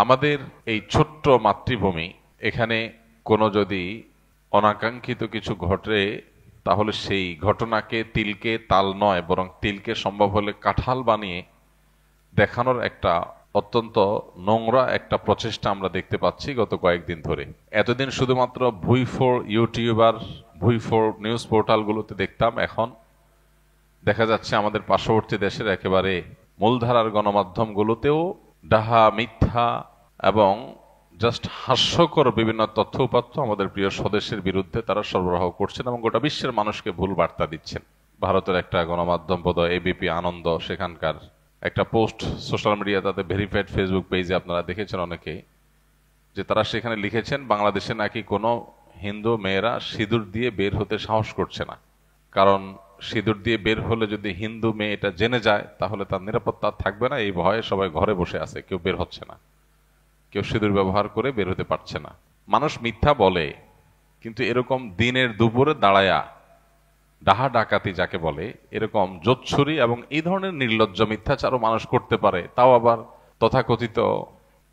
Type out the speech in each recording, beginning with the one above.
আমাদের এই ছোট্ট মাতৃভূমি, এখানে কোনো যদি অনাকাঙ্ক্ষিত কিছু ঘটে, তাহলে সেই ঘটনাকে তিলকে তাল নয়, বরং তিলকে সম্ভব হলে কাঁঠাল বানিয়ে দেখানোর একটা অত্যন্ত নোংরা একটা প্রচেষ্টা আমরা দেখতে পাচ্ছি গত কয়েকদিন ধরে। এতদিন শুধুমাত্র ভুইফোর ইউটিউবার, ভুইফোর নিউজ পোর্টালগুলোতে দেখতাম, এখন দেখা যাচ্ছে আমাদের পার্শ্ববর্তী দেশের একেবারে মূলধারার গণমাধ্যমগুলোতেও ডাহা, মিথ্যা এবং জাস্ট হাস্যকর বিভিন্ন তথ্য উপাত্ত আমাদের প্রিয় স্বদেশের বিরুদ্ধে তারা সরবরাহ করছেন এবং গোটা বিশ্বের মানুষকে ভুল বার্তা দিচ্ছেন। ভারতের একটা গণমাধ্যম বোধহয় এবিপি আনন্দ, সেখানকার একটা পোস্ট সোশ্যাল মিডিয়া, তাদের ভেরিফাইড ফেসবুক পেজে আপনারা দেখেছেন অনেকে, যে তারা সেখানে লিখেছেন বাংলাদেশে নাকি কোনো হিন্দু মেয়েরা সিঁদুর দিয়ে বের হতে সাহস করছে না, কারণ সিঁদুর দিয়ে বের হলে যদি হিন্দু মেয়ে এটা জেনে যায় তাহলে তার নিরাপত্তা থাকবে না, এই ভয়ে সবাই ঘরে বসে আছে, কেউ বের হচ্ছে না, কেউ সিঁদুর ব্যবহার করে বের হতে পারছে না। মানুষ মিথ্যা বলে, কিন্তু এরকম দিনের দুপুরে দাঁড়ায়া ডাহা ডাকাতি যাকে বলে, এরকম জোচ্ছুরি এবং এই ধরনের নির্লজ্জ মিথ্যাচারও মানুষ করতে পারে, তাও আবার তথাকথিত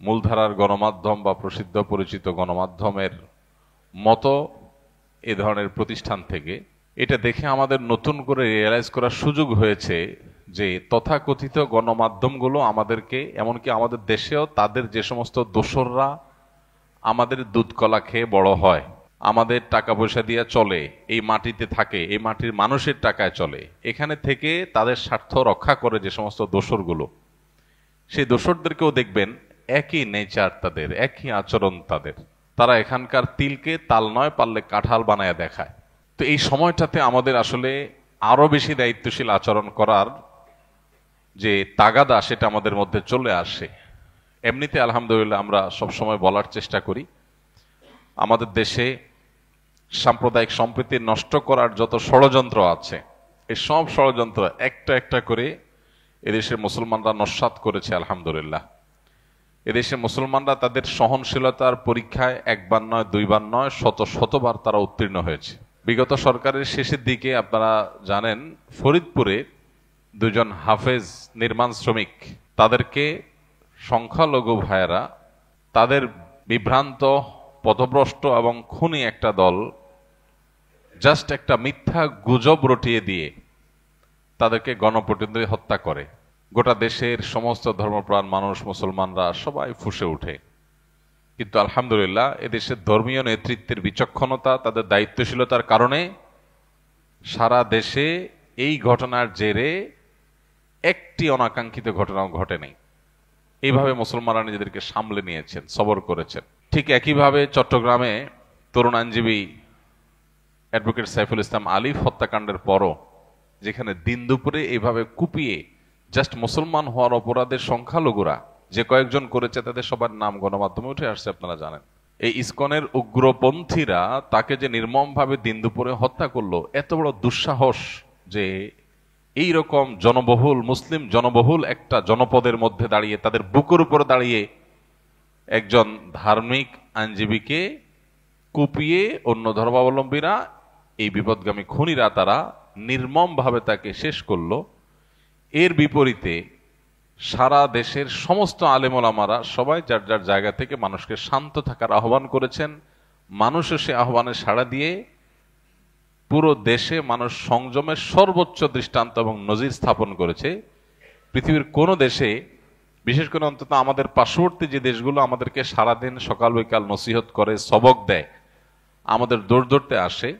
মূলধারার গণমাধ্যম বা প্রসিদ্ধ পরিচিত গণমাধ্যমের মতো এ ধরনের প্রতিষ্ঠান থেকে। এটা দেখে আমাদের নতুন করে রিয়েলাইজ করার সুযোগ হয়েছে যে তথাকথিত গণমাধ্যমগুলো আমাদেরকে, এমনকি আমাদের দেশেও তাদের যে সমস্ত দোসররা আমাদের দুধ কলা খেয়ে বড় হয়, আমাদের টাকা পয়সা দিয়ে চলে, এই মাটিতে থাকে, এই মাটির মানুষের টাকায় চলে, এখানে থেকে তাদের স্বার্থ রক্ষা করে যে সমস্ত দোসরগুলো, সেই দোসরদেরকেও দেখবেন একই নেচার তাদের, একই আচরণ তাদের। তারা এখানকার তিলকে তাল নয়, পারলে কাঁঠাল বানায় দেখায়। তো এই সময়টাতে আমাদের আসলে আরো বেশি দায়িত্বশীল আচরণ করার যে তাগাদা, সেটা আমাদের মধ্যে চলে আসে। এমনিতে আলহামদুলিল্লাহ আমরা সবসময় বলার চেষ্টা করি, আমাদের দেশে সাম্প্রদায়িক সম্প্রীতি নষ্ট করার যত ষড়যন্ত্র আছে, এই সব ষড়যন্ত্র একটা একটা করে এদেশের মুসলমানরা নস্যাৎ করেছে আলহামদুলিল্লাহ। এদেশের মুসলমানরা তাদের সহনশীলতার পরীক্ষায় একবার নয়, দুইবার নয়, শত শতবার তারা উত্তীর্ণ হয়েছে। বিগত সরকারের শেষের দিকে আপনারা জানেন, ফরিদপুরে দুজন হাফেজ নির্মাণ শ্রমিক, তাদেরকে সংখ্যালঘু ভাইয়েরা, তাদের বিভ্রান্ত, পথভ্রষ্ট এবং খুনি একটা দল জাস্ট একটা মিথ্যা গুজব রটিয়ে দিয়ে তাদেরকে গণপ্রতিনিধি হত্যা করে। গোটা দেশের সমস্ত ধর্মপ্রাণ মানুষ, মুসলমানরা সবাই ফুঁসে ওঠে। কিন্তু আলহামদুলিল্লাহ এদেশের ধর্মীয় নেতৃত্বের বিচক্ষণতা, তাদের দায়িত্বশীলতার কারণে সারা দেশে এই ঘটনার জেরে একটি অনাকাঙ্ক্ষিত ঘটনাও ঘটেনি। এইভাবে মুসলমানরা নিজেদেরকে সামলে নিয়েছেন, সবর করেছেন। ঠিক একইভাবে চট্টগ্রামে তরুণ আইনজীবী অ্যাডভোকেট সাইফুল ইসলাম আলিফ হত্যাকাণ্ডের পরও, যেখানে দিন দুপুরে এইভাবে কুপিয়ে জাস্ট মুসলমান হওয়ার অপরাধের সংখ্যালঘুরা যে কয়েকজন করেছে তাদের সবার নাম গণমাধ্যমে উঠে আসছে, আপনারা জানেন। এই ইসকনের উগ্রপন্থীরা তাকে যে নির্মমভাবে দিন দুপুরে হত্যা করলো, এত বড় দুঃসাহস যে এই রকম জনবহুল, মুসলিম জনবহুল একটা জনপদের মধ্যে দাঁড়িয়ে, তাদের বুকের উপর দাঁড়িয়ে একজন ধার্মিক আইনজীবীকে কুপিয়ে অন্য ধর্মাবলম্বীরা, এই বিপদগামী খুনিরা, তারা নির্মমভাবে তাকে শেষ করলো। এর বিপরীতে সারা দেশের সমস্ত আলেম ওলামারা সবাই যার যার জায়গা থেকে মানুষকে শান্ত থাকার আহ্বান করেছেন। মানুষও সে আহ্বানে সাড়া দিয়ে পুরো দেশে মানুষ সংযমের সর্বোচ্চ দৃষ্টান্ত এবং নজির স্থাপন করেছে। পৃথিবীর কোনো দেশে, বিশেষ করে অন্তত আমাদের পার্শ্ববর্তী যে দেশগুলো আমাদেরকে সারাদিন সকাল বিকাল নসিহত করে, সবক দেয়, আমাদের দৌড় ধরতে আসে,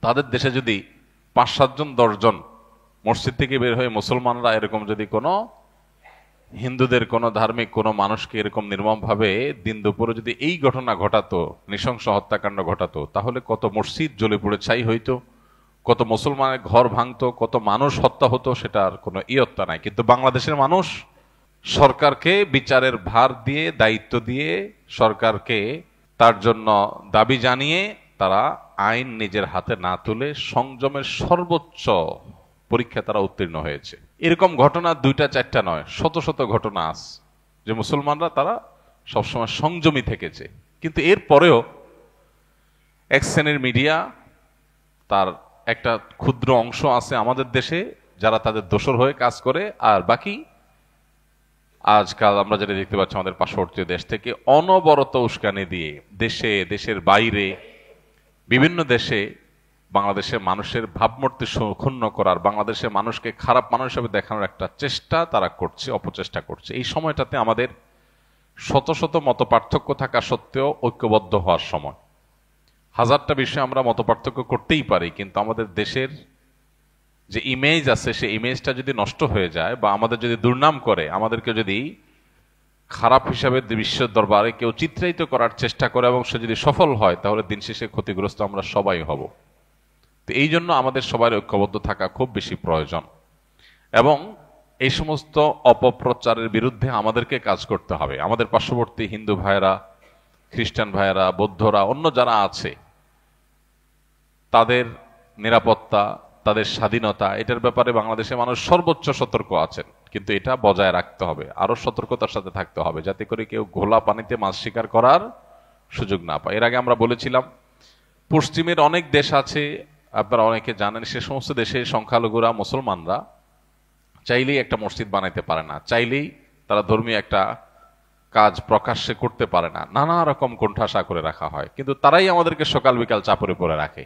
তাদের দেশে যদি 5-7 জন 10 জন মসজিদ থেকে বের হয়ে মুসলমানরা এরকম যদি কোনো হিন্দুদের কোনো ধার্মিক কোনো মানুষকে এরকম নির্মমভাবে দিন দুপুরে যদি এই ঘটনা ঘটাতো, নৃশংস হত্যাকাণ্ড ঘটাতো, তাহলে কত মসজিদ জ্বলে পুড়ে ছাই হইতো, কত মুসলমানের ঘর ভাঙতো, কত মানুষ হত্যা হতো, সেটার কোনো ইয়ত্তা নাই। কিন্তু বাংলাদেশের মানুষ সরকারকে বিচারের ভার দিয়ে, দায়িত্ব দিয়ে, সরকারকে তার জন্য দাবি জানিয়ে তারা আইন নিজের হাতে না তুলে সংযমের সর্বোচ্চ পরীক্ষা তারা উত্তীর্ণ হয়েছে। এরকম ঘটনা 2-4টা নয়, শত শত ঘটনা আছে যে মুসলমানরা তারা সবসময় সংযমী থেকেছে। কিন্তু এর পরেও এক শ্রেণীর মিডিয়া, তার একটা ক্ষুদ্র অংশ আছে আমাদের দেশে যারা তাদের দোসর হয়ে কাজ করে, আর বাকি আজকাল আমরা যেটা দেখতে পাচ্ছি আমাদের পার্শ্ববর্তী দেশ থেকে অনবরত উস্কানি দিয়ে দেশে, দেশের বাইরে, বিভিন্ন দেশে বাংলাদেশের মানুষের ভাবমূর্তি ক্ষুণ্ণ করার, বাংলাদেশের মানুষকে খারাপ মানুষ হিসেবে দেখানোর একটা চেষ্টা তারা করছে, অপচেষ্টা করছে। এই সময়টাতে আমাদের শত শত মত পার্থক্য থাকা সত্ত্বেও ঐক্যবদ্ধ হওয়ার সময়। হাজারটা বিষয়ে আমরা মত পার্থক্য করতেই পারি, কিন্তু আমাদের দেশের যে ইমেজ আছে সেই ইমেজটা যদি নষ্ট হয়ে যায় বা আমাদের যদি দুর্নাম করে, আমাদেরকে যদি খারাপ হিসাবে বিশ্বের দরবারে কেউ চিত্রায়িত করার চেষ্টা করে এবং সে যদি সফল হয়, তাহলে দিন শেষে ক্ষতিগ্রস্ত আমরা সবাই হব। তো এই জন্য আমাদের সবার ঐক্যবদ্ধ থাকা খুব বেশি প্রয়োজন এবং এই সমস্ত অপপ্রচারের বিরুদ্ধে আমাদেরকে কাজ করতে হবে। আমাদের পার্শ্ববর্তী হিন্দু ভাইয়েরা, খ্রিস্টান ভাইয়েরা, বৌদ্ধরা, অন্য যারা আছে, তাদের নিরাপত্তা, তাদের স্বাধীনতা, এটার ব্যাপারে বাংলাদেশের মানুষ সর্বোচ্চ সতর্ক আছেন, কিন্তু এটা বজায় রাখতে হবে, আরো সতর্কতার সাথে থাকতে হবে, যাতে করে কেউ ঘোলা পানিতে মাছ শিকার করার সুযোগ না পায়। এর আগে আমরা বলেছিলাম পশ্চিমের অনেক দেশ আছে, আপনারা অনেকে জানেন, সে সমস্ত দেশে সংখ্যালঘুরা, মুসলমানরা চাইলেই একটা মসজিদ বানাইতে পারে না, চাইলেই তারা ধর্মীয় একটা কাজ প্রকাশ্যে করতে পারে না, নানা রকম কোণঠাসা করে রাখা হয়, কিন্তু তারাই আমাদেরকে সকাল বিকাল চাপড়ে পড়ে রাখে।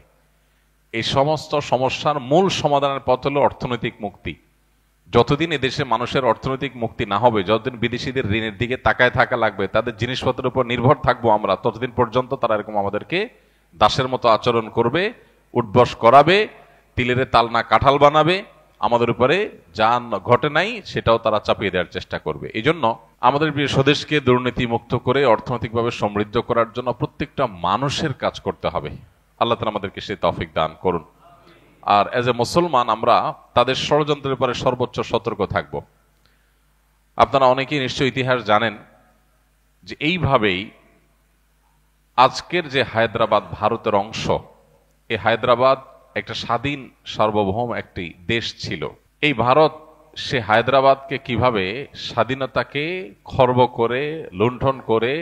এই সমস্ত সমস্যার মূল সমাধানের পথ হলো অর্থনৈতিক মুক্তি। যতদিন এদেশে মানুষের অর্থনৈতিক মুক্তি না হবে, যতদিন বিদেশিদের ঋণের দিকে তাকায় থাকা লাগবে, তাদের জিনিসপত্রের উপর নির্ভর থাকবো আমরা, ততদিন পর্যন্ত তারা এরকম আমাদেরকে দাসের মতো আচরণ করবে, উঠবস করাবে, তিলের তাল না কাঁঠাল বানাবে, আমাদের উপরে যা ঘটে নাই সেটাও তারা চাপিয়ে দেওয়ার চেষ্টা করবে। এই জন্য আমাদের প্রিয় স্বদেশকে দুর্নীতি মুক্ত করে অর্থনৈতিকভাবে সমৃদ্ধ করার জন্য প্রত্যেকটা মানুষের কাজ করতে হবে। আল্লাহ তাআলা আমাদেরকে সেই তৌফিক দান করুন। আর এজ এ মুসলমান আমরা তাদের ষড়যন্ত্রের ব্যাপারে সর্বোচ্চ সতর্ক থাকব। আপনারা অনেকেই নিশ্চয়ই ইতিহাস জানেন যে এইভাবেই আজকের যে হায়দ্রাবাদ ভারতের অংশ, এই হায়দ্রাবাদ একটা স্বাধীন সার্বভৌম একটি দেশ ছিল। এই ভারত সে হায়দ্রাবাদকে কিভাবে স্বাধীনতাকে খর্ব করে, লুণ্ঠন করে,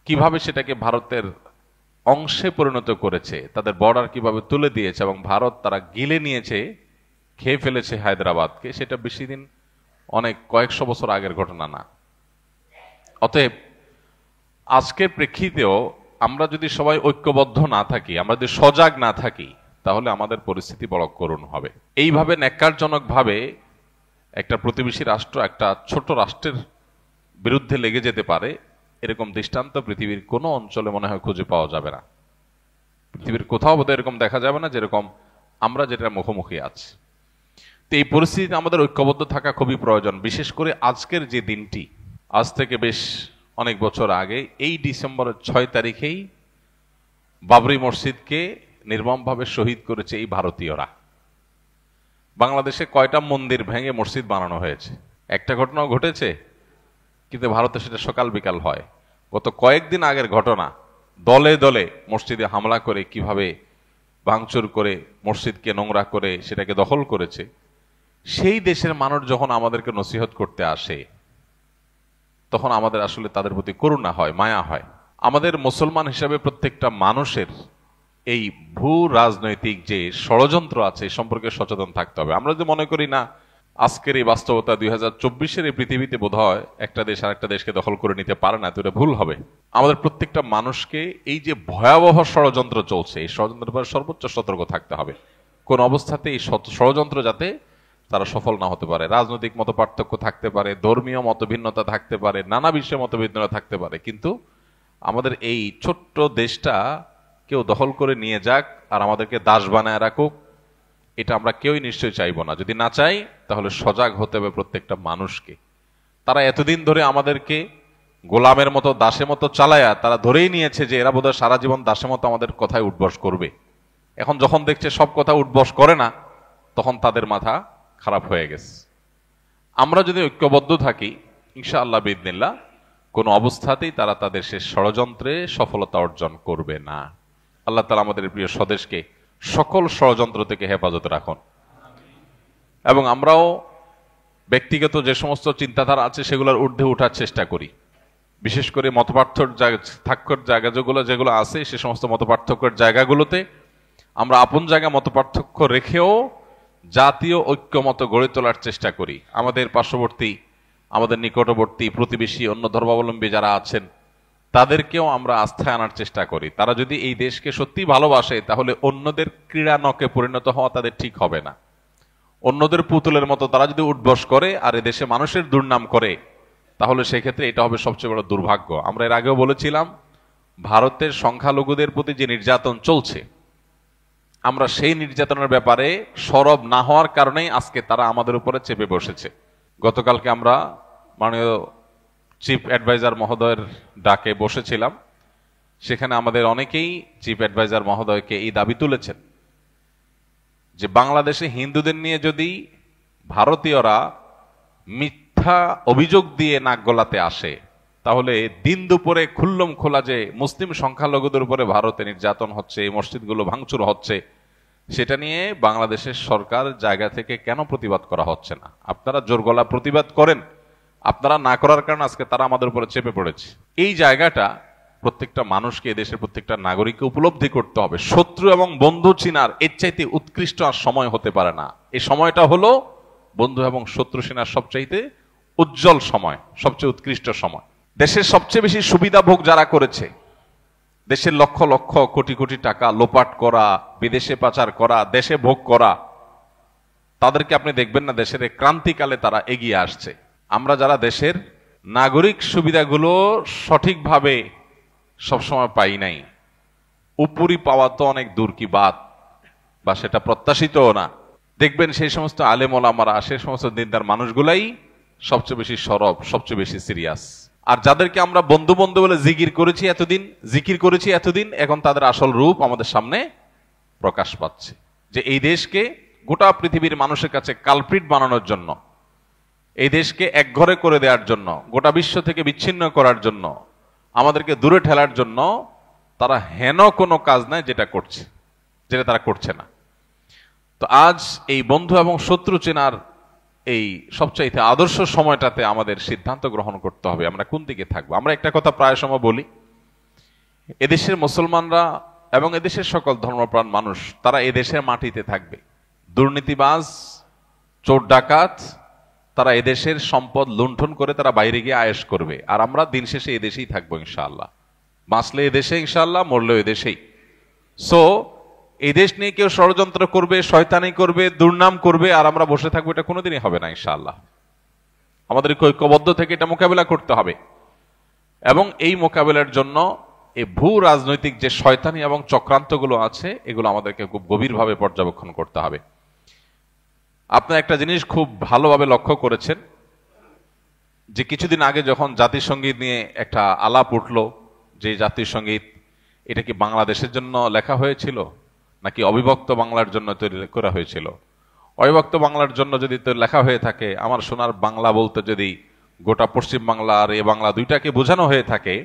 কিভাবে সেটাকে ভারতের অংশে পরিণত করেছে, তাদের বর্ডার কিভাবে তুলে দিয়েছে এবং ভারত তারা গিলে নিয়েছে, খেয়ে ফেলেছে হায়দ্রাবাদকে, সেটা বেশি দিন, অনেক কয়েকশো বছর আগের ঘটনা না। অতএব আজকের প্রেক্ষিতেও আমরা যদি সবাই ঐক্যবদ্ধ না থাকি, আমরা যদি সজাগ না থাকি, তাহলে আমাদের পরিস্থিতি বড় করুণ হবে। এইভাবে ন্যাক্কারজনকভাবে একটা প্রতিবেশী রাষ্ট্র একটা ছোট রাষ্ট্রের বিরুদ্ধে লেগে যেতে পারে, এরকম দৃষ্টান্ত পৃথিবীর কোনো অঞ্চলে মনে হয় খুঁজে পাওয়া যাবে না। পৃথিবীর কোথাও বোধহয় এরকম দেখা যাবে না যেরকম আমরা যেটা মুখোমুখি আছি। তো এই পরিস্থিতিতে আমাদের ঐক্যবদ্ধ থাকা খুবই প্রয়োজন। বিশেষ করে আজকের যে দিনটি, আজ থেকে বেশ অনেক বছর আগে এই ডিসেম্বরের 6 তারিখেই বাবরি মসজিদকে নির্মমভাবে শহীদ করেছে এই ভারতীয়রা। বাংলাদেশে কয়টা মন্দির ভেঙে মসজিদ বানানো হয়েছে, একটা ঘটনাও ঘটেছে, কিন্তু ভারতে সেটা সকাল বিকাল হয়। গত কয়েকদিন আগের ঘটনা, দলে দলে মসজিদে হামলা করে কিভাবে ভাঙচুর করে মসজিদকে নোংরা করে সেটাকে দখল করেছে। সেই দেশের মানুষ যখন আমাদেরকে নসিহত করতে আসে, তখন আমাদের আসলে তাদের প্রতি করুণা হয়, মায়া হয়। আমাদের মুসলমান হিসাবে প্রত্যেকটা মানুষের এই ভূ রাজনৈতিক যে ষড়যন্ত্র আছে সম্পর্কে সচেতন থাকতে হবে। আমরা যদি মনে করি না আজকের এই বাস্তবতা 2024-এর এই পৃথিবীতে বোধহয় একটা দেশ আর একটা দেশকে দখল করে নিতে পারে না, তো এটা ভুল হবে। আমাদের প্রত্যেকটা মানুষকে এই যে ভয়াবহ ষড়যন্ত্র চলছে, এই ষড়যন্ত্রের ব্যাপারে সর্বোচ্চ সতর্ক থাকতে হবে। কোন অবস্থাতে এই ষড়যন্ত্র যাতে তারা সফল না হতে পারে। রাজনৈতিক মত পার্থক্য থাকতে পারে, ধর্মীয় মতভিন্নতা থাকতে পারে, নানা বিষয়ে মতভিন্নতা থাকতে পারে, কিন্তু আমাদের এই ছোট্ট দেশটা কেউ দখল করে নিয়ে যাক আর আমাদেরকে দাস বানায় রাখুক, এটা আমরা কেউই নিশ্চয়ই চাইবো না। যদি না চাই তাহলে সজাগ হতে হবে প্রত্যেকটা মানুষকে। তারা এতদিন ধরে আমাদেরকে গোলামের মতো, দাসের মতো চালায়া তারা ধরেই নিয়েছে যে এরা বোধহয় সারা জীবন দাসের মতো আমাদের কথায় উঠবস করবে। এখন যখন দেখছে সব কথা উঠবস করে না, তখন তাদের মাথা খারাপ হয়ে গেছে। আমরা যদি ঐক্যবদ্ধ থাকি, ইনশাআল্লাহ বিইذনিল্লাহ কোন অবস্থাতেই তারা তাদের সে ষড়যন্ত্রে সফলতা অর্জন করবে না। আল্লাহ তাআলা আমাদের প্রিয় স্বদেশকে সকল ষড়যন্ত্র থেকে হেফাজতে রাখুন এবং আমরাও ব্যক্তিগত যে সমস্ত চিন্তাধারা আছে সেগুলোর ঊর্ধ্বে ওঠার চেষ্টা করি। বিশেষ করে মতপার্থক্যের জায়গা যেগুলো আছে, সে সমস্ত মতপার্থক্যের জায়গাগুলোতে আমরা আপন জায়গা মতপার্থক্য রেখেও জাতীয় ঐক্যমত গড়ে তোলার চেষ্টা করি। আমাদের পার্শ্ববর্তী আমাদের নিকটবর্তী প্রতিবেশী অন্য ধর্মাবলম্বী যারা আছেন তাদেরকেও আমরা আস্থায় আনার চেষ্টা করি। তারা যদি এই দেশকে সত্যি ভালোবাসে তাহলে অন্যদের ক্রীড়া নকে পরিণত হওয়া তাদের ঠিক হবে না। অন্যদের পুতুলের মতো তারা যদি উঠবস করে আর এদেশে মানুষের দুর্নাম করে তাহলে সেক্ষেত্রে এটা হবে সবচেয়ে বড় দুর্ভাগ্য। আমরা এর আগেও বলেছিলাম ভারতের সংখ্যালঘুদের প্রতি যে নির্যাতন চলছে, আমরা সেই নির্যাতনের ব্যাপারে সরব না হওয়ার কারণেই আজকে তারা আমাদের উপরে চেপে বসেছে। গতকালকে আমরা মাননীয় চিফ অ্যাডভাইজার মহোদয়ের ডাকে বসেছিলাম, সেখানে আমাদের অনেকেই চিফ অ্যাডভাইজার মহোদয়কে এই দাবি তুলেছেন যে বাংলাদেশে হিন্দুদের নিয়ে যদি ভারতীয়রা মিথ্যা অভিযোগ দিয়ে নাক গলাতে আসে তাহলে দিন দুপুরে খুল্লম খোলা যে মুসলিম সংখ্যালঘুদের উপরে ভারতে নির্যাতন হচ্ছে, মসজিদগুলো ভাঙচুর হচ্ছে, সেটা নিয়ে বাংলাদেশের সরকার জায়গা থেকে কেন প্রতিবাদ করা হচ্ছে না? আপনারা জোর গলা প্রতিবাদ করেন, আপনারা না করার কারণে আজকে তারা আমাদের উপরে চেপে পড়েছে। এই জায়গাটা প্রত্যেকটা মানুষকে, এদেশের প্রত্যেকটা নাগরিককে উপলব্ধি করতে হবে। শত্রু এবং বন্ধু চিনার এর চাইতে উৎকৃষ্ট আর সময় হতে পারে না। এই সময়টা হলো বন্ধু এবং শত্রু চিনার সবচাইতে উজ্জ্বল সময়, সবচেয়ে উৎকৃষ্ট সময়। দেশের সবচেয়ে বেশি সুবিধা ভোগ যারা করেছে, দেশের লক্ষ লক্ষ কোটি কোটি টাকা লোপাট করা, বিদেশে পাচার করা, দেশে ভোগ করা, তাদেরকে আপনি দেখবেন না দেশের ক্রান্তিকালে তারা এগিয়ে আসছে। আমরা যারা দেশের নাগরিক সুবিধাগুলো সঠিকভাবে সবসময় পাই নাই, উপরি পাওয়া তো অনেক দূর কি বাত, বা সেটা প্রত্যাশিতও না। দেখবেন সেই সমস্ত আলেম ওলামারা, সেই সমস্ত দিনদার মানুষগুলাই সবচেয়ে বেশি সরব, সবচেয়ে বেশি সিরিয়াস। আর যাদেরকে আমরা বন্ধু বন্ধু বলে জিকির করেছি এতদিন, এখন তাদের আসল রূপ আমাদের সামনে প্রকাশ পাচ্ছে। যে এই দেশকে গোটা পৃথিবীর মানুষের কাছে কালপ্রিট বানানোর জন্য, এই দেশকে একঘরে করে দেওয়ার জন্য, গোটা বিশ্ব থেকে বিচ্ছিন্ন করার জন্য, আমাদেরকে দূরে ঠেলার জন্য তারা হেন কোনো কাজ নাই যেটা করছে, যেটা তারা করছে না। তো আজ এই বন্ধু এবং শত্রু চেনার এই সবচাইতে আদর্শ সময়টাতে আমাদের সিদ্ধান্ত গ্রহণ করতে হবে আমরা কোন দিকে থাকবো। আমরা একটা কথা প্রায় সময় বলি, এদেশের মুসলমানরা এবং এদেশের সকল ধর্মপ্রাণ মানুষ তারা এদেশের মাটিতে থাকবে। দুর্নীতিবাজ, চোর ডাকাত তারা এদেশের সম্পদ লুণ্ঠন করে তারা বাইরে গিয়ে আয়েশ করবে, আর আমরা দিন শেষে এদেশেই থাকবো ইনশাআল্লাহ। বাঁচলে এদেশে ইনশাআল্লাহ, মরলেও এদেশেই। সো এই দেশ নিয়ে কেউ ষড়যন্ত্র করবে, শয়তানি করবে, দুর্নাম করবে, আর আমরা বসে থাকবো, এটা কোনোদিনই হবে না ইনশাআল্লাহ। আমাদের ঐক্যবদ্ধ থেকে এটা মোকাবেলা করতে হবে, এবং এই মোকাবেলার জন্য এই ভূ রাজনৈতিক যে শয়তানি এবং চক্রান্তগুলো আছে এগুলো আমাদেরকে খুব গভীরভাবে পর্যবেক্ষণ করতে হবে। আপনার একটা জিনিস খুব ভালোভাবে লক্ষ্য করেছেন যে কিছুদিন আগে যখন জাতীয় সঙ্গীত নিয়ে একটা আলাপ উঠলো, যে জাতীয় সঙ্গীত এটা কি বাংলাদেশের জন্য লেখা হয়েছিল নাকি অবিভক্ত বাংলার জন্য তৈরি করা হয়েছিল? অবিভক্ত বাংলার জন্য যদি লেখা হয়ে থাকে, আমার সোনার বাংলা বলতে যদি গোটা পশ্চিম বাংলা আর এ বাংলা দুইটাকে বোঝানো হয়ে থাকে,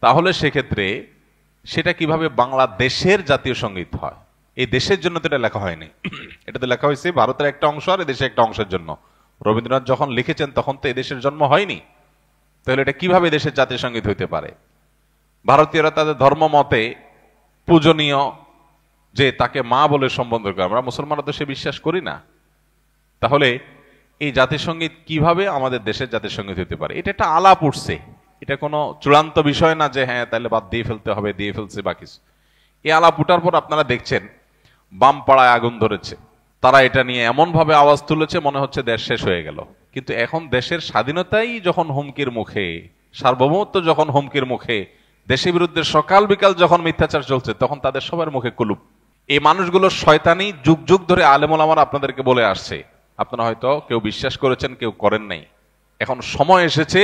তাহলে সেক্ষেত্রে সেটা কিভাবে বাংলাদেশের জাতীয় সঙ্গীত হয়? এই দেশের জন্য তো এটা লেখা হয়নি, এটা তো লেখা হয়েছে ভারতের একটা অংশ আর এদেশের একটা অংশের জন্য। রবীন্দ্রনাথ যখন লিখেছেন তখন তো এদেশের জন্ম হয়নি, তাহলে এটা কিভাবে দেশের জাতীয় সঙ্গীত হইতে পারে? ভারতীয়রা তাদের ধর্ম মতে পূজনীয়, যে তাকে মা বলে সম্বোধন করে, আমরা মুসলমানরা তো সে বিশ্বাস করি না। তাহলে এই জাতীয় সঙ্গীত কিভাবে আমাদের দেশের জাতীয় সঙ্গীত হতে পারে? এটা একটা আলাপ উঠছে, এটা কোনো চূড়ান্ত বিষয় না যে হ্যাঁ তাহলে বাদ দিয়ে ফেলতে হবে, দিয়ে ফেলছে বা কিছু। এই আলাপ উঠার পর আপনারা দেখছেন বাম পাড়ায় আগুন ধরেছে, তারা এটা নিয়ে এমন ভাবে আওয়াজ তুলেছে মনে হচ্ছে দেশ শেষ হয়ে গেল। কিন্তু এখন দেশের স্বাধীনতাই যখন হুমকির মুখে, সার্বভৌমত্ব যখন হুমকির মুখে, দেশের বিরুদ্ধে সকাল বিকাল যখন মিথ্যাচার চলছে, তখন তাদের সবার মুখে কুলুপ। এই মানুষগুলো শয়তানি যুগ যুগ ধরে আলেম ওলামারা আপনাদেরকে বলে আসছে, আপনারা হয়তো কেউ বিশ্বাস করেছেন, কেউ করেন নাই। এখন সময় এসেছে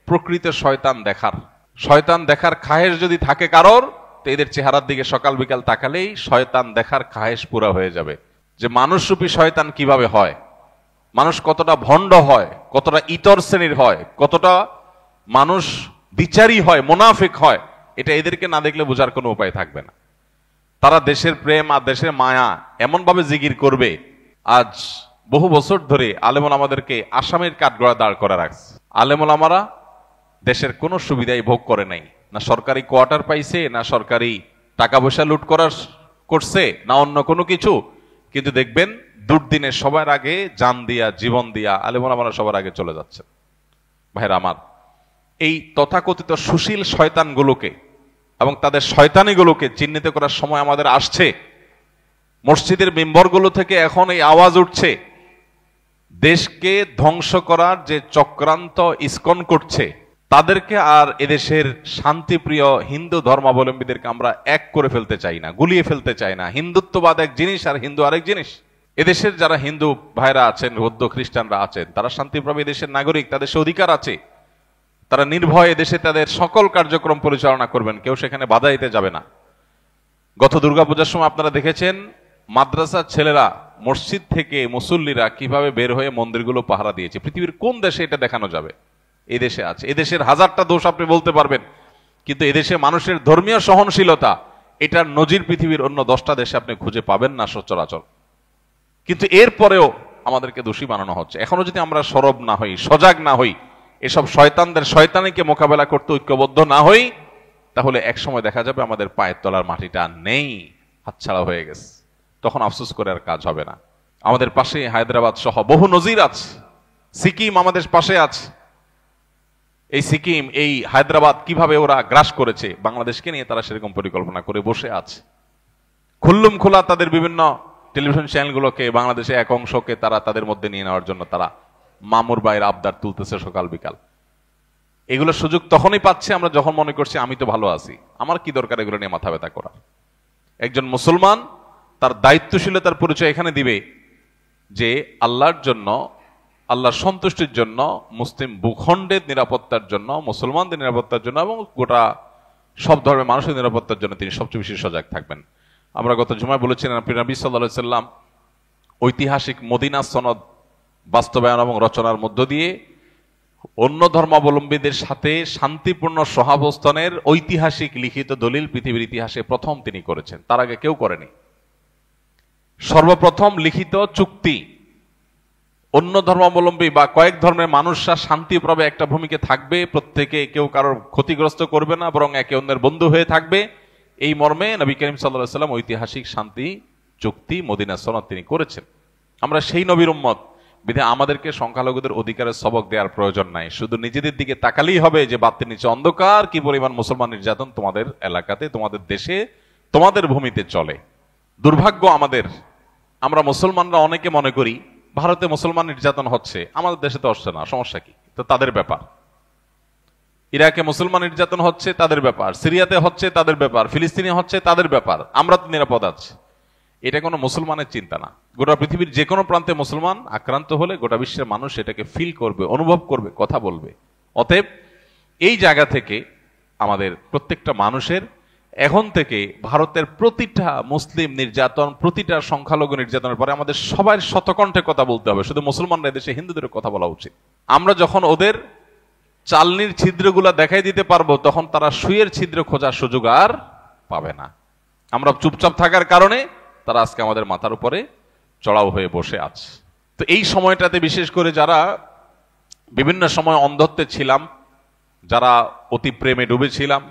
প্রকৃত শয়তান দেখার। শয়তান দেখার খায়েশ যদি থাকে কারোর, তো এদের চেহারার দিকে সকাল বিকাল তাকালেই শয়তান দেখার খায়েশ পুরা হয়ে যাবে, যে মানুষরূপী শয়তান কিভাবে হয়, মানুষ কতটা ভণ্ড হয়, কতটা ইতর শ্রেণীর হয়, কতটা মানুষ বিচারী হয়, মুনাফিক হয়। এটা এদেরকে না দেখলে বোঝার কোনো উপায় থাকবে না। তারা দেশের প্রেম আর দেশের মায়া এমন ভাবে জিগির করবে। আজ বহু বছর ধরে আলেমুল আমাদেরকে আসামের কাঠগড়া দাঁড় করা রাখছে। আলেমুল আমারা দেশের কোনো সুবিধাই ভোগ করে নাই, না সরকারি কোয়ার্টার পাইছে, না সরকারি টাকা পয়সা লুট করছে, না অন্য কোনো কিছু। কিন্তু দেখবেন দুর্দিনে সবার আগে জান দিয়া, জীবন দিয়া আলেমুল আমারা সবার আগে চলে যাচ্ছে। ভাইরা আমার, এই তথাকথিত সুশীল শয়তানগুলোকে এবং তাদের শয়তানিগুলোকে চিহ্নিত করার সময় আমাদের আসছে। মসজিদের মিম্বরগুলো থেকে এখন এই আওয়াজ উঠছে, দেশকে ধ্বংস করার যে চক্রান্ত ইসকন করছে, তাদেরকে আর এদেশের শান্তিপ্রিয় হিন্দু ধর্মাবলম্বীদেরকে আমরা এক করে ফেলতে চাই না, গুলিয়ে ফেলতে চাই না। হিন্দুত্ববাদ এক জিনিস আর হিন্দু আরেক জিনিস। এদেশের যারা হিন্দু ভাইরা আছেন, বৌদ্ধ খ্রিস্টানরা আছেন, তারা শান্তিপ্রভী দেশের নাগরিক, তাদের সে অধিকার আছে। তারা নির্ভয়ে দেশে তাদের সকল কার্যক্রম পরিচালনা করবেন, কেউ সেখানে বাধা দিতে যাবে না। গত দুর্গাপূজার সময় আপনারা দেখেছেন মাদ্রাসার ছেলেরা, মসজিদ থেকে মুসল্লিরা কিভাবে বের হয়ে মন্দিরগুলো পাহারা দিয়েছে। পৃথিবীর কোন দেশে এটা দেখানো যাবে? এই দেশে আছে। এদেশের হাজারটা দোষ আপনি বলতে পারবেন, কিন্তু এদেশে মানুষের ধর্মীয় সহনশীলতা, এটার নজির পৃথিবীর অন্য 10টা দেশে আপনি খুঁজে পাবেন না সচরাচর। কিন্তু এরপরেও আমাদেরকে দোষী বানানো হচ্ছে। এখনো যদি আমরা সরব না হই, সজাগ না হই, এসব শয়তানদের শয়তানিকে মোকাবেলা করতে ঐক্যবদ্ধ না হই, তাহলে একসময় দেখা যাবে আমাদের পায়ের তলার মাটিটা নেই, হাতছাড়া হয়ে গেছে। তখন আফসোস করে আর কাজ হবে না। আমাদের পাশে হায়দ্রাবাদ সহ বহু নজির আছে। সিকিম আমাদের পাশে আছে। এই সিকিম, এই হায়দ্রাবাদ কিভাবে ওরা গ্রাস করেছে, বাংলাদেশকে নিয়ে তারা সেরকম পরিকল্পনা করে বসে আছে। খুল্লুম খোলা তাদের বিভিন্ন টেলিভিশন চ্যানেলগুলোকে, বাংলাদেশে এক অংশকে তারা তাদের মধ্যে নিয়ে নেওয়ার জন্য তারা মামুর বাইর আবদার তুলতেছে সকাল বিকাল। এগুলো সুযোগ তখনই পাচ্ছে আমরা যখন মনে করছি আমি তো ভালো আছি, আমার কি দরকার এগুলো নিয়ে মাথা ব্যথা করার। একজন মুসলমান তার দায়িত্বশীলতার পরিচয় এখানে দিবে যে আল্লাহর জন্য, আল্লাহর সন্তুষ্টির জন্য, মুসলিম ভূখণ্ডের নিরাপত্তার জন্য, মুসলমানদের নিরাপত্তার জন্য এবং গোটা সব ধর্মের মানুষের নিরাপত্তার জন্য তিনি সবচেয়ে বেশি সজাগ থাকবেন। আমরা গত জুমায় বলেছিলেন নবী সাল্লাল্লাহু আলাইহি সাল্লাম ঐতিহাসিক মদিনা সনদ বাস্তবায়ন এবং রচনার মধ্য দিয়ে অন্য ধর্মাবলম্বীদের সাথে শান্তিপূর্ণ সহাবস্থানের ঐতিহাসিক লিখিত দলিল পৃথিবীর ইতিহাসে প্রথম তিনি করেছেন, তার আগে কেউ করেনি। সর্বপ্রথম লিখিত চুক্তি, অন্য ধর্মাবলম্বী বা কয়েক ধর্মের মানুষরা শান্তিভাবে একটা ভূমিকে থাকবে, প্রত্যেকে কেউ কারোর ক্ষতিগ্রস্ত করবে না, বরং একে অন্যের বন্ধু হয়ে থাকবে, এই মর্মে নবী করিম সাল্লাল্লাহু আলাইহি সাল্লাম ঐতিহাসিক শান্তি চুক্তি মদিনা সনদ তিনি করেছেন। আমরা সেই নবীর উম্মত, বিধায় আমাদেরকে সংখ্যালঘুদের অধিকারের সবক দেওয়ার প্রয়োজন নাই। শুধু নিজেদের দিকে তাকালেই হবে যে বাতির নিচে অন্ধকার, কি পরিমাণ মুসলমান নির্যাতন তোমাদের এলাকাতে, তোমাদের দেশে, তোমাদের ভূমিতে চলে। দুর্ভাগ্য আমাদের, আমরা মুসলমানরা অনেকে মনে করি ভারতে মুসলমান নির্যাতন হচ্ছে, আমাদের দেশে তো হচ্ছে না, সমস্যা কি? তো তাদের ব্যাপার। ইরাকে মুসলমান নির্যাতন হচ্ছে, তাদের ব্যাপার। সিরিয়াতে হচ্ছে, তাদের ব্যাপার। ফিলিস্তিনে হচ্ছে, তাদের ব্যাপার। আমরা তো নিরাপদ আছি। এটা কোনো মুসলমানের চিন্তা না। গোটা পৃথিবীর যে কোনো প্রান্তে মুসলমান আক্রান্ত হলে গোটা বিশ্বের মানুষ এটাকে ফিল করবে, অনুভব করবে, কথা বলবে। অতএব এই জায়গা থেকে আমাদের প্রত্যেকটা মানুষের এখন থেকে ভারতের প্রতিটা মুসলিম নির্যাতন, প্রতিটা সংখ্যালঘু নির্যাতনের পরে আমাদের সবাই শতকণ্ঠে কথা বলতে হবে। শুধু মুসলমানরা দেশে হিন্দুদের কথা বলা উচিত। আমরা যখন ওদের চালনির ছিদ্রগুলা দেখাই দিতে পারবো, তখন তারা সুইয়ের ছিদ্র খোঁজার সুযোগ আর পাবে না। আমরা চুপচাপ থাকার কারণে তারা আজকে আমাদের মাথার উপরে চড়াও হয়ে বসে আছে। তো এই সময়টাতে বিশেষ করে যারা বিভিন্ন সময় অন্ধত্বে ছিলাম, যারা অতি প্রেমে ডুবেছিলাম,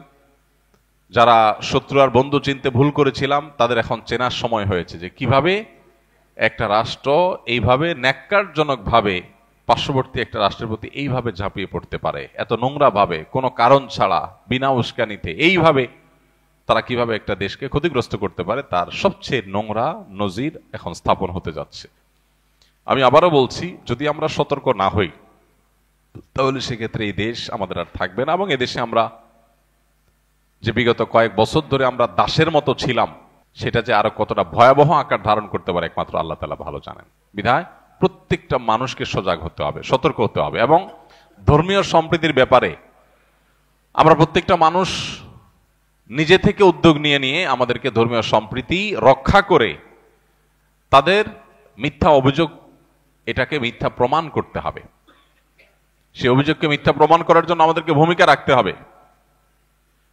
যারা শত্রু আর বন্ধু চিনতে ভুল করেছিলাম, তাদের এখন চেনার সময় হয়েছে যে কিভাবে একটা রাষ্ট্র এইভাবে ন্যাক্কারজনক ভাবে পার্শ্ববর্তী একটা রাষ্ট্রের প্রতি এইভাবে ঝাঁপিয়ে পড়তে পারে, এত নোংরা ভাবে, কোনো কারণ ছাড়া, বিনা উস্কানিতে এইভাবে তারা কিভাবে একটা দেশকে ক্ষতিগ্রস্ত করতে পারে, তার সবচেয়ে নোংরা নজির এখন স্থাপন হতে যাচ্ছে। আমি আবারও বলছি, যদি আমরা সতর্ক না হই তাহলে সেক্ষেত্রে এই দেশ আমাদের আর থাকবে না, এবং এদেশে আমরা যে বিগত কয়েক বছর ধরে আমরা দাসের মতো ছিলাম, সেটা যে আরো কতটা ভয়াবহ আকার ধারণ করতে পারে একমাত্র আল্লাহ তাআলা ভালো জানেন। বিধায় প্রত্যেকটা মানুষকে সজাগ হতে হবে, সতর্ক হতে হবে। এবং ধর্মীয় সম্প্রীতির ব্যাপারে আমরা প্রত্যেকটা মানুষ নিজে থেকে উদ্যোগ নিয়ে নিয়ে আমাদেরকে ধর্মীয় সম্প্রীতি রক্ষা করে তাদের মিথ্যা অভিযোগ, এটাকে মিথ্যা প্রমাণ করতে হবে। সেই অভিযোগকে মিথ্যা প্রমাণ করার জন্য আমাদেরকে ভূমিকা রাখতে হবে।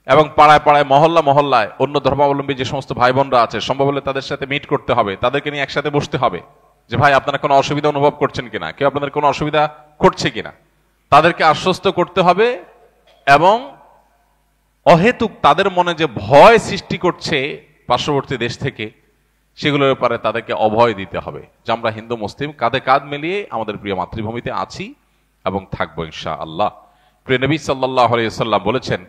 এবং পাড়ায় পাড়ায়, মহল্লা মহল্লায় অন্য ধর্মাবলম্বী যে সমস্ত ভাই বোনরা আছে, সম্ভব হলে তাদের সাথে মিট করতে হবে, তাদেরকে নিয়ে একসাথে বসতে হবে যে ভাই আপনারা কোনো অসুবিধা অনুভব করছেন কিনা, কেউ আপনাদের কোনো অসুবিধা করছে কিনা, তাদেরকে আশ্বস্ত করতে হবে। এবং অহেতুক তাদের মনে যে ভয় সৃষ্টি করছে পার্শ্ববর্তী দেশ থেকে, সেগুলোর ব্যাপারে তাদেরকে অভয় দিতে হবে যে আমরা হিন্দু মুসলিম কাঁধে কাঁধ মিলিয়ে আমাদের প্রিয় মাতৃভূমিতে আছি এবং থাকবো ইনশাআল্লাহ। প্রিয় নবী সাল্লাল্লাহু আলাইহি ওয়াসাল্লাম বলেছেন,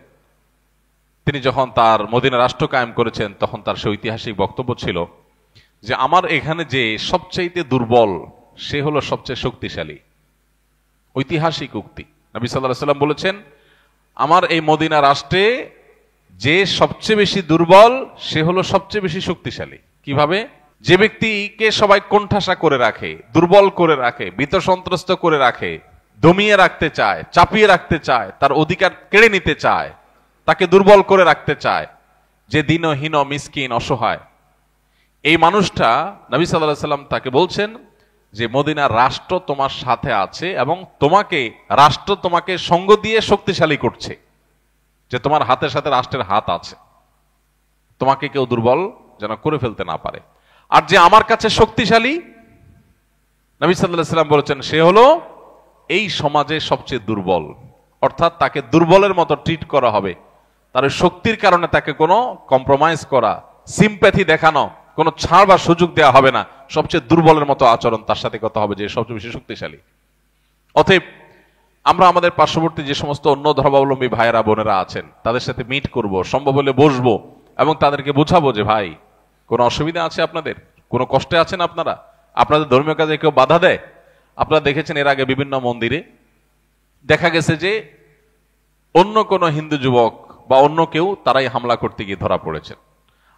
তিনি যখন তার মদিনা রাষ্ট্র কায়েম করেছেন তখন তার সে ঐতিহাসিক বক্তব্য ছিল যে আমার এখানে যে সবচাইতে দুর্বল সে হলো সবচেয়ে শক্তিশালী। ঐতিহাসিক উক্তি। নবী সাল্লাল্লাহু আলাইহি ওয়াসাল্লাম বলেছেন, আমার এই মদিনা রাষ্ট্রে যে সবচেয়ে বেশি দুর্বল সে হলো সবচেয়ে বেশি শক্তিশালী। কিভাবে? যে ব্যক্তিকে সবাই কোণঠাসা করে রাখে, দুর্বল করে রাখে, ভীত সন্ত্রস্ত করে রাখে, দমিয়ে রাখতে চায়, চাপিয়ে রাখতে চায়, তার অধিকার কেড়ে নিতে চায়, তাকে দুর্বল করে রাখতে চায়, যে দীনহীন মিসকিন অসহায়, এই মানুষটা নবী সাল্লাল্লাহু আলাইহি ওয়াসাল্লাম তাকে বলছেন যে মদিনার রাষ্ট্র তোমার সাথে আছে এবং রাষ্ট্র তোমাকে সঙ্গ দিয়ে শক্তিশালী করছে, যে তোমার হাতের সাথে রাষ্ট্রের হাত আছে, তোমাকে কেউ দুর্বল যেন করে ফেলতে না পারে। আর যে আমার কাছে শক্তিশালী, নবী সাল্লাল্লাহু আলাইহি ওয়াসাল্লাম বলেছেন, সে হলো এই সমাজে সবচেয়ে দুর্বল। অর্থাৎ তাকে দুর্বলের মতো ট্রিট করা হবে, তার শক্তির কারণে তাকে কোনো কম্প্রোমাইজ করা, সিম্প্যাথি দেখানো, কোনো ছাড় বা সুযোগ দেওয়া হবে না। সবচেয়ে দুর্বলের মতো আচরণ তার সাথে কথা হবে, যে সবচেয়ে বেশি শক্তিশালী। অতএব আমরা আমাদের পার্শ্ববর্তী যে সমস্ত অন্য ধর্মাবলম্বী ভাইয়েরা বোনেরা আছেন তাদের সাথে মিট করব, সম্ভব হলে বসবো এবং তাদেরকে বোঝাবো যে ভাই, কোনো অসুবিধা আছে আপনাদের, কোনো কষ্টে আছেন আপনারা, আপনাদের ধর্মীয় কাজে কেউ বাধা দেয়? আপনারা দেখেছেন এর আগে বিভিন্ন মন্দিরে দেখা গেছে যে অন্য কোনো হিন্দু যুবক বা অন্য কেউ তারাই হামলা করতে গিয়ে ধরা পড়েছেন।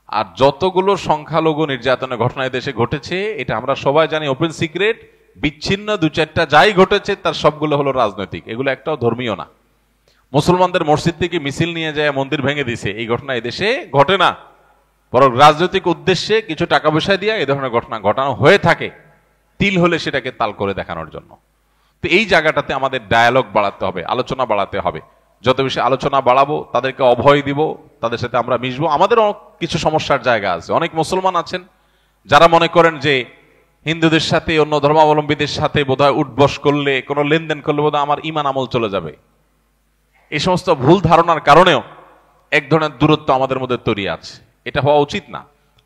আর যতগুলো সংখ্যালঘু নির্যাতনের ঘটনা দেশে ঘটেছে, এটা আমরা সবাই জানি, ওপেন সিক্রেট। বিচ্ছিন্ন দু চারটা যাই ঘটেছে তার সবগুলো হলো রাজনৈতিক, এগুলো একটাও ধর্মীয় না। মুসলমানদের মসজিদ থেকে মিছিল নিয়ে যায় মন্দির ভেঙে দিছে, এই ঘটনা এদেশে ঘটে না, বরং রাজনৈতিক উদ্দেশ্যে কিছু টাকা পয়সা দিয়ে এই ধরনের ঘটনা ঘটানো হয়ে থাকে, তিল হলে সেটাকে তাল করে দেখানোর জন্য। তো এই জায়গাটাতে আমাদের ডায়ালগ বাড়াতে হবে, আলোচনা বাড়াতে হবে। যত বেশি আলোচনা বাড়াবো, তাদেরকে অভয় দিব, তাদের সাথে আমরা মিশবো। আমাদেরও কিছু সমস্যার জায়গা আছে। অনেক মুসলমান আছেন যারা মনে করেন যে হিন্দুদের সাথে, অন্য ধর্মাবলম্বীদের সাথে বোধহয় উঠবস করলে, কোনো লেনদেন করলে বোধহয় আমার ঈমান আমল চলে যাবে। এই সমস্ত ভুল ধারণার কারণেও এক ধরনের দূরত্ব আমাদের মধ্যে তৈরি আছে। এটা হওয়া উচিত না।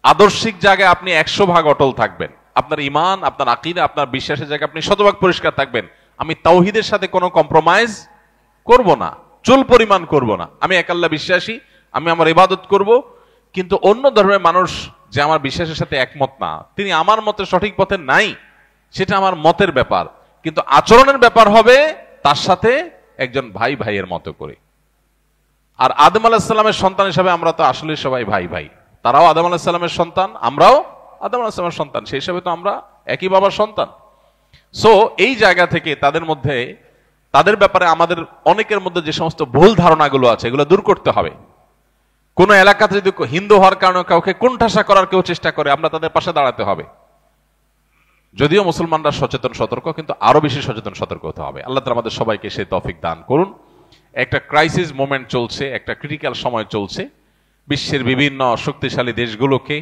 আদর্শিক জায়গায় আপনি 100% অটল থাকবেন, আপনার ঈমান, আপনার আকীদা, আপনার বিশ্বাসের জায়গায় আপনি 100% পরিষ্কার থাকবেন। আমি তাওহীদের সাথে কোনো কম্প্রোমাইজ করব না, চুল পরিমাণ করব না। আমি এক আল্লাহ বিশ্বাসী, আমি আমার ইবাদত করব, কিন্তু অন্য ধর্মের মানুষ যে আমার বিশ্বাসের সাথে একমত না, তিনি আমার মতে সঠিক পথে নাই, সেটা আমার মতের ব্যাপার, কিন্তু আচরণের ব্যাপার হবে তার সাথে একজন ভাই ভাইয়ের মতো করে। আর আদম আলাইহিস সালামের সন্তান হিসেবে আমরা তো আসলে সবাই ভাই ভাই। তারাও আদম আলাইহিস সালামের সন্তান, আমরাও আদম আলাইহিস সালামের সন্তান, সেই হিসাবে তো আমরা একই বাবার সন্তান। সো এই জায়গা থেকে তাদের ব্যাপারে আমাদের অনেকের মধ্যে যে সমস্ত ভুল ধারণাগুলো আছে, এগুলো দূর করতে হবে। কোন এলাকাতে যদি হিন্দু হওয়ার কারণে কাউকে কোণঠাসা করার কেউ চেষ্টা করে, আমরা তাদের পাশে দাঁড়াতে হবে। যদিও মুসলমানরা সচেতন সতর্ক, কিন্তু আরো বেশি সচেতন সতর্ক হতে হবে। আল্লাহ তাআলা আমাদের সবাইকে সেই তৌফিক দান করুন। একটা ক্রাইসিস মোমেন্ট চলছে, একটা ক্রিটিক্যাল সময় চলছে। বিশ্বের বিভিন্ন শক্তিশালী দেশগুলোকে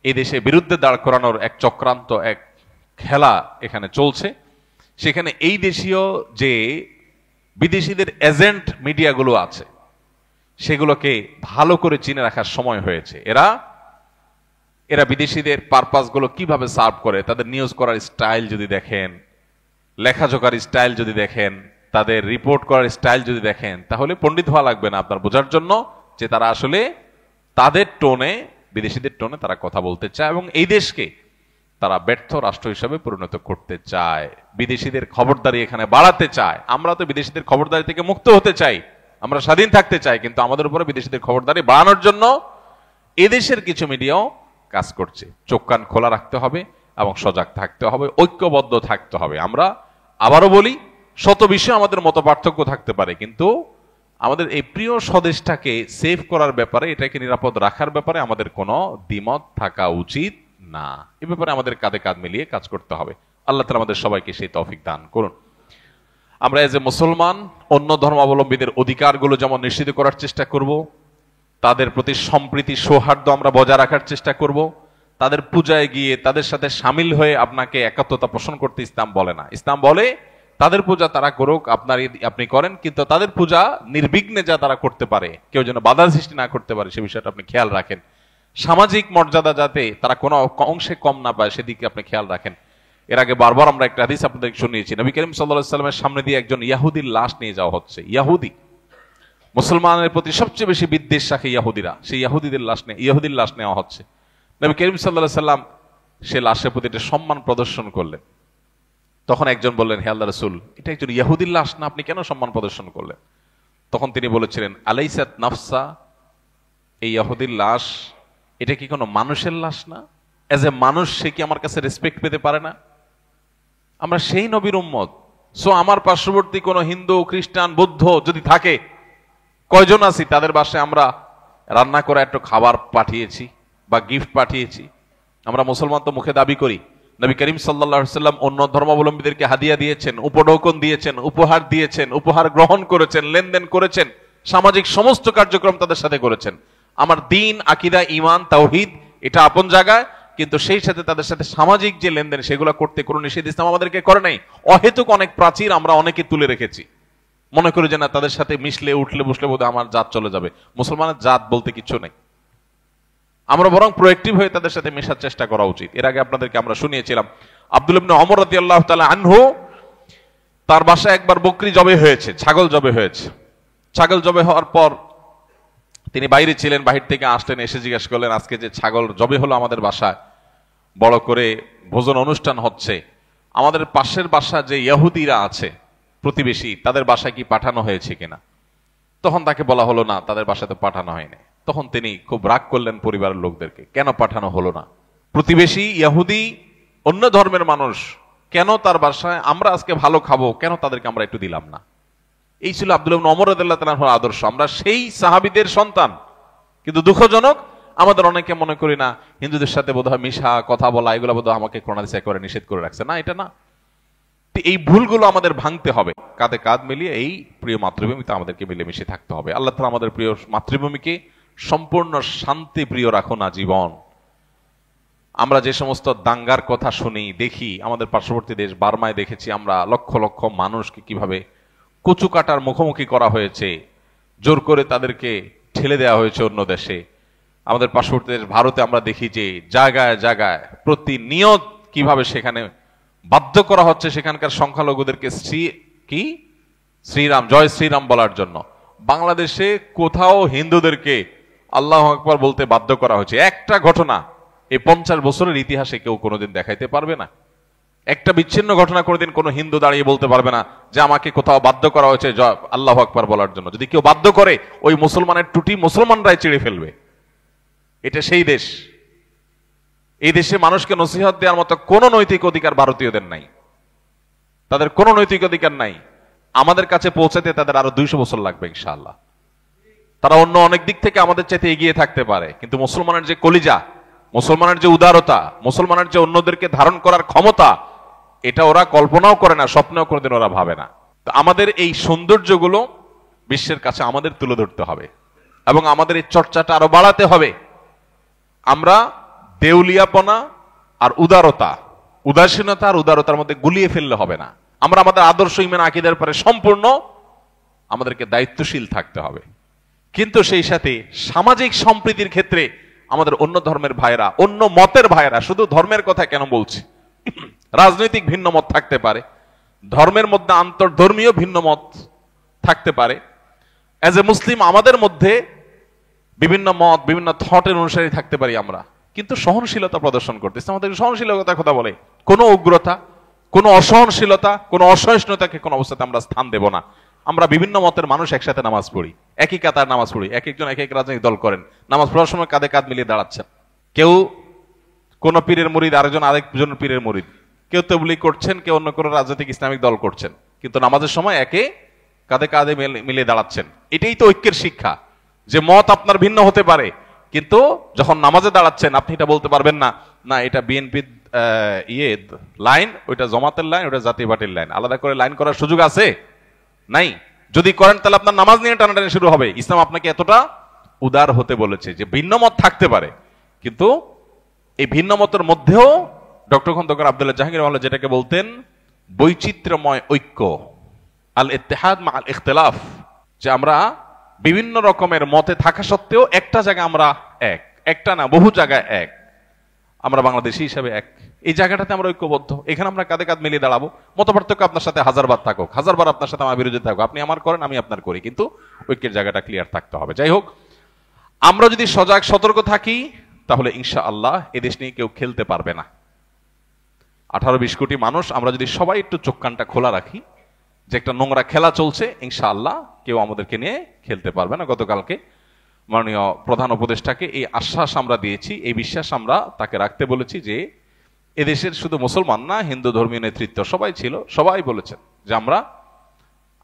এই দেশে বিরুদ্ধে দাঁড় করানোর এক চক্রান্ত, এক খেলা এখানে চলছে। সেখানে এই দেশীয় যে বিদেশিদের এজেন্ট মিডিয়াগুলো আছে, সেগুলোকে ভালো করে চিনে রাখার সময় হয়েছে। এরা বিদেশিদের পারপাসগুলো কিভাবে সার্ভ করে, তাদের নিউজ করার স্টাইল যদি দেখেন, লেখাজোকার স্টাইল যদি দেখেন, তাদের রিপোর্ট করার স্টাইল যদি দেখেন, তাহলে পণ্ডিত হওয়া লাগবে না আপনার বোঝার জন্য যে তারা আসলে তাদের টোনে, বিদেশিদের টোনে তারা কথা বলতে চায় এবং এই দেশকে তারা ব্যর্থ রাষ্ট্র হিসেবে পরিণত করতে চায়, বিদেশিদের খবরদারি এখানে বাড়াতে চায়। আমরা তো বিদেশিদের খবরদারি থেকে মুক্ত হতে চাই, আমরা স্বাধীন থাকতে চাই, কিন্তু আমাদের উপরে বিদেশিদের খবরদারি বাড়ানোর জন্য এদেশের কিছু মিডিয়াও কাজ করছে। চোখ কান খোলা রাখতে হবে এবং সজাগ থাকতে হবে, ঐক্যবদ্ধ থাকতে হবে। আমরা আবারও বলি, শত বিষয়ে আমাদের মত পার্থক্য থাকতে পারে, কিন্তু আমাদের এই প্রিয় স্বদেশটাকে সেভ করার ব্যাপারে, এটাকে নিরাপদ রাখার ব্যাপারে আমাদের কোনো দ্বিমত থাকা উচিত না। এ ব্যাপারে আমাদের কাঁধে কাঁধ মিলিয়ে কাজ করতে হবে। আল্লাহ তাআলা আমাদের সবাইকে সেই তৌফিক দান করুন। আমরা এজ এ মুসলমান অন্য ধর্মাবলম্বীদের অধিকারগুলো যেমন নিশ্চিত করার চেষ্টা করব, তাদের প্রতি সম্প্রীতি সৌহার্দ্য আমরা বজায় রাখার চেষ্টা করব। তাদের পূজায় গিয়ে তাদের সাথে সামিল হয়ে আপনাকে একাত্মতা পোষণ করতে ইসলাম বলে না। ইসলাম বলে তাদের পূজা তারা করুক, আপনি করেন, কিন্তু তাদের পূজা নির্বিঘ্নে যা তারা করতে পারে, কেউ যেন বাধা সৃষ্টি না করতে পারে, সে বিষয়টা আপনি খেয়াল রাখেন। সামাজিক মর্যাদা যাতে তারা কোনো অংশে কম না পায়, সেদিকে আপনি খেয়াল রাখেন। এর আগে বারবার আমরা একটা হাদিস আপনাদের শুনিয়েছি, নবী করিম সাল্লাল্লাহু আলাইহি ওয়াসাল্লামের সামনে দিয়ে একজন ইয়াহুদির লাশ নিয়ে যাওয়া হচ্ছে। ইয়াহুদি, মুসলমানের প্রতি সবচেয়ে বেশি বিদ্বেষ রাখে ইয়াহুদিরা, সেই ইয়াহুদির লাশ নেওয়া হচ্ছে। নবী করিম সাল্লাল্লাহু আলাইহি ওয়াসাল্লাম সে লাশের প্রতি একটা সম্মান প্রদর্শন করলেন। তখন একজন বললেন, হে আল্লাহর রাসূল, এটা একজন ইয়াহুদির লাশ না, আপনি কেন সম্মান প্রদর্শন করলেন? তখন তিনি বলেছিলেন, আলাইসাত নাফসা, এই ইয়াহুদির লাশ এটা কি কোনো মানুষের লাশ না? এজ এ মানুষ সে কি আমার কাছে রেসপেক্ট পেতে পারে না? আমরা সেই নবীর উম্মত। সো আমার পার্শ্ববর্তী কোনো হিন্দু, খ্রিস্টান, বৌদ্ধ যদি থাকে, কয়জন আছি তাদের বাসায় আমরা রান্না করে একটু খাবার পাঠিয়েছি বা গিফট পাঠিয়েছি? আমরা মুসলমান তো মুখে দাবি করি। নবী করিম সাল্লাল্লাহু আলাইহি ওয়াসাল্লাম অন্য ধর্মাবলম্বীদেরকে হাদিয়া দিয়েছেন, উপঢৌকন দিয়েছেন, উপহার দিয়েছেন, উপহার গ্রহণ করেছেন, লেনদেন করেছেন, সামাজিক সমস্ত কার্যক্রম তাদের সাথে করেছেন। আমার দ্বীন, আকীদা, ঈমান, তাওহীদ এটা আপন জায়গায়, কিন্তু সেই সাথে তাদের সাথে সামাজিক যে লেনদেন সেগুলো করতে কোনো নিষেধ ইসলাম আমাদেরকে করে নাই। অহেতুক অনেক প্রাচীর আমরা অনেকে তুলে রেখেছি, মনে করি যে না তাদের সাথে মিশলে উঠলে বসলে বোধহয় আমার জাত চলে যাবে। মুসলমানের জাত বলতে কিছু নেই, আমরা বরং প্রোঅ্যাক্টিভ হয়ে তাদের সাথে মেশার চেষ্টা করা উচিত। এর আগে আপনাদেরকে আমরা শুনিয়েছিলাম আব্দুল্লাহ ইবনে ওমর রাদিয়াল্লাহু তাআলা আনহু, তার বাসায় একবার বকরি জবে হয়েছে, ছাগল জবে হয়েছে। ছাগল জবে হওয়ার পর তিনি বাইরে ছিলেন, বাহির থেকে আসলেন, এসে জিজ্ঞাসা করলেন, আজকে যে ছাগল জবে হলো আমাদের বাসায়, বড় করে ভোজন অনুষ্ঠান হচ্ছে, আমাদের পাশের বাসা যে ইহুদিরা আছে প্রতিবেশী, তাদের বাসায় কি পাঠানো হয়েছে কিনা? তখন তাকে বলা হলো না, তাদের বাসাতে পাঠানো হয়নি। তখন তিনি খুব রাগ করলেন পরিবারের লোকদেরকে, কেন পাঠানো হলো না? প্রতিবেশী ইহুদি, অন্য ধর্মের মানুষ, কেন তার বাসায় আমরা আজকে ভালো খাবো, কেন তাদেরকে আমরা একটু দিলাম না? এই ছিল আব্দুল্লাহ ইবনে ওমর রাদিয়াল্লাহু তাআলার আদর্শ। আমরা সেই সাহাবীদের সন্তান, কিন্তু দুঃখজনক আমাদের অনেকে মনে করি না হিন্দুদের সাথে বোধহয় মিশা, কথা বলা, এগুলো বোধহয় আমাকে কোরআন হাদিসে একেবারে নিষেধ করে রাখছে। না, এটা না। এই ভুলগুলো আমাদের ভাঙতে হবে, কাঁধে কাঁধ মিলিয়ে এই প্রিয় মাতৃভূমিতে আমাদেরকে মিলেমিশে থাকতে হবে। আল্লাহ তাআলা আমাদের প্রিয় মাতৃভূমিকে সম্পূর্ণ শান্তি প্রিয় রাখুন আজীবন। আমরা যে সমস্ত দাঙ্গার কথা শুনি, দেখি, আমাদের পার্শ্ববর্তী দেশ বার্মায় দেখেছি আমরা লক্ষ লক্ষ মানুষকে কিভাবে কচু কাটার মুখোমুখি করা হয়েছে, জোর করে তাদেরকে ঠেলে দেওয়া হয়েছে অন্য দেশে। আমাদের পার্শ্ববর্তী দেশ ভারতে আমরা দেখি যে জায়গায় জায়গায় প্রতিনিয়ত কিভাবে সেখানে বাধ্য করা হচ্ছে সেখানকার সংখ্যালঘুদেরকে শ্রীরাম, জয় শ্রীরাম বলার জন্য। বাংলাদেশে কোথাও হিন্দুদেরকে আল্লাহু আকবার বলতে বাধ্য করা হয়েছে? একটা ঘটনা এই 50 বছরের ইতিহাসে কেউ কোনোদিন দেখাইতে পারবে না। একটা বিচ্ছিন্ন ঘটনা কোনোদিন কোনো হিন্দু দাঁড়িয়ে বলতে পারবে না যে আমাকে কোথাও বাধ্য করা হয়েছে আল্লাহু আকবার বলার জন্য। যদি কেউ বাধ্য করে, ওই মুসলমানের টুটি মুসলমানরাই চিড়ে ফেলবে। এটা সেই দেশ। এই দেশে মানুষকে নসিহত দেওয়ার মতো কোনো নৈতিক অধিকার ভারতীয়দের নাই, তাদের কোনো নৈতিক অধিকার নাই। আমাদের কাছে পৌঁছাতে তাদের আরো 200 বছর লাগবে ইনশাআল্লাহ। তারা অন্য অনেক দিক থেকে আমাদের চাইতে এগিয়ে থাকতে পারে, কিন্তু মুসলমানের যে কলিজা, মুসলমানের যে উদারতা, মুসলমানের যে অন্যদেরকে ধারণ করার ক্ষমতা, এটা ওরা কল্পনাও করে না, স্বপ্নেও কোনোদিন ওরা ভাবে না। তো আমাদের এই সৌন্দর্যগুলো বিশ্বের কাছে আমাদের তুলে ধরতে হবে এবং আমাদের এই চর্চাটা আরো বাড়াতে হবে। আমরা দেউলিয়াপনা আর উদারতা, উদাসীনতা আর উদারতার মধ্যে গুলিয়ে ফেললে হবে না। আমরা আমাদের আদর্শ, ঈমান, আকীদার পরে সম্পূর্ণ আমাদেরকে দায়িত্বশীল থাকতে হবে। কিন্তু সেই সাথে সামাজিক সম্প্রীতির ক্ষেত্রে আমাদের অন্য ধর্মের ভাইরা, অন্য মতের ভাইরা, শুধু ধর্মের কথা কেন বলছি, রাজনৈতিক ভিন্ন মত থাকতে পারে, ধর্মের মধ্যে আন্তর্ধর্মীয় ভিন্ন মত থাকতে পারে। এজ এ মুসলিম আমাদের মধ্যে বিভিন্ন মত, বিভিন্ন থটের অনুসারী থাকতে পারি আমরা, কিন্তু সহনশীলতা প্রদর্শন করতে ইসলাম আমাদের সহনশীলতার কথা বলে। কোনো উগ্রতা, কোনো অসহনশীলতা, কোনো অসহিষ্ণুতাকে কোনো অবস্থাতে আমরা স্থান দেব না। আমরা বিভিন্ন মতের মানুষ একসাথে নামাজ পড়ি, একই কাতার নামাজ পড়ি, এক একজন এক এক রাজনৈতিক দল করেন, নামাজ পড়ার সময় কাঁধে কাঁধ মিলিয়ে দাঁড়াচ্ছেন। কেউ কোন পীরের মুরিদ, আরেকজন পীরের মুরিদ, কেউ তাবলীগ করছেন, কেউ অন্য কোনো রাজনৈতিক ইসলামিক দল করছেন, কিন্তু নামাজের সময় একে কাঁধে কাঁধে মিলিয়ে দাঁড়াচ্ছেন। এটাই তো ঐক্যের শিক্ষা, যে মত আপনার ভিন্ন হতে পারে, কিন্তু যখন নামাজে দাঁড়াচ্ছেন আপনি এটা বলতে পারবেন না, না এটা বিএনপির লাইন, ওইটা জামাতের লাইন, ওইটা জাতীয় পার্টির লাইন, আলাদা করে লাইন করার সুযোগ আছে? নাই। যদি করেন তাহলে আপনার নামাজ নিয়ে টানাটানি শুরু হবে। ইসলাম আপনাকে এতটা উদার হতে বলেছে যে ভিন্ন মত থাকতে পারে, কিন্তু এই ভিন্ন মতের মধ্যেও ডক্টর খন্দকার আব্দুল্লাহ জাহাঙ্গীর রহমাতুল্লাহ যেটাকে বলতেন বৈচিত্র্যময় ঐক্য, আল ইত্তেহাদ মা আল ইখতিলাফ, যে আমরা বিভিন্ন রকমের মতে থাকা সত্ত্বেও একটা জায়গায় আমরা এক, একটা না বহু জায়গায় এক, আমরা বাংলাদেশী হিসাবে এক। এই জায়গাটাতে আমরা ঐক্যবদ্ধ, এখানে আমরা কাঁধে কাঁধ মিলিয়ে দাঁড়াবো। মতপার্থক্য আপনার সাথে হাজারবার থাকুক, হাজারবার আপনার সাথে আমার বিরোধী থাকুক, আপনি আমার করেন আমি আপনার করি, কিন্তু ঐক্যের জায়গাটা ক্লিয়ার থাকতে হবে। যাই হোক, আমরা যদি সজাগ সতর্ক থাকি তাহলে ইনশাআল্লাহ এদেশ নিয়ে কেউ খেলতে পারবে না। 18-20 কোটি মানুষ আমরা যদি সবাই একটু চোখ কানটা খোলা রাখি যে একটা নোংরা খেলা চলছে, ইনশাআল্লাহ কেউ আমাদেরকে নিয়ে খেলতে পারবে না। গতকালকে মাননীয় প্রধান উপদেষ্টাকে এই আশ্বাস আমরা দিয়েছি, এই বিশ্বাস আমরা তাকে রাখতে বলেছি যে এদেশের শুধু মুসলমান না, হিন্দু ধর্মীয় নেতৃত্ব সবাই ছিল, সবাই বলেছেন যে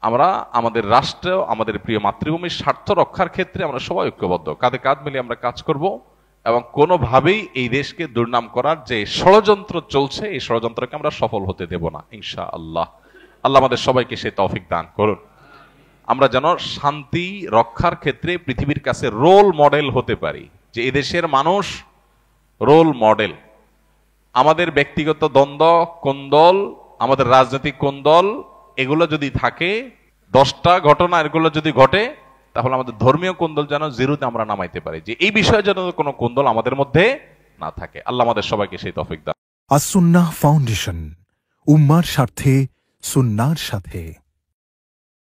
আমরা আমাদের রাষ্ট্র, আমাদের প্রিয় মাতৃভূমির স্বার্থ রক্ষার ক্ষেত্রে আমরা সবাই ঐক্যবদ্ধ, কাঁধে কাঁধ মিলিয়ে আমরা কাজ করব এবং কোনোভাবেই এই দেশকে দুর্নাম করার যে ষড়যন্ত্র চলছে এই ষড়যন্ত্রকে আমরা সফল হতে দেব না ইনশাআল্লাহ। আল্লাহ আমাদের সবাইকে সেই তৌফিক দান করুন। আমরা যেন শান্তি রক্ষার ক্ষেত্রে পৃথিবীর কাছে রোল মডেল হতে পারি, যে এদেশের মানুষ রোল মডেল। আমাদের ব্যক্তিগত দ্বন্দ্ব, কোন্দল, আমাদের রাজনৈতিক কোন্দল এগুলো যদি থাকে, 10টা ঘটনা এগুলো যদি ঘটে, তাহলে আমাদের ধর্মীয় কোন্দল যেন জিরোতে আমরা নামাইতে পারি, যে এই বিষয়ে যেন কোনো কোন্দল আমাদের মধ্যে না থাকে। আল্লাহ আমাদের সবাইকে সেই তৌফিক দান। আস সুন্নাহ ফাউন্ডেশন, উম্মার স্বার্থে সুন্নাহর সাথে।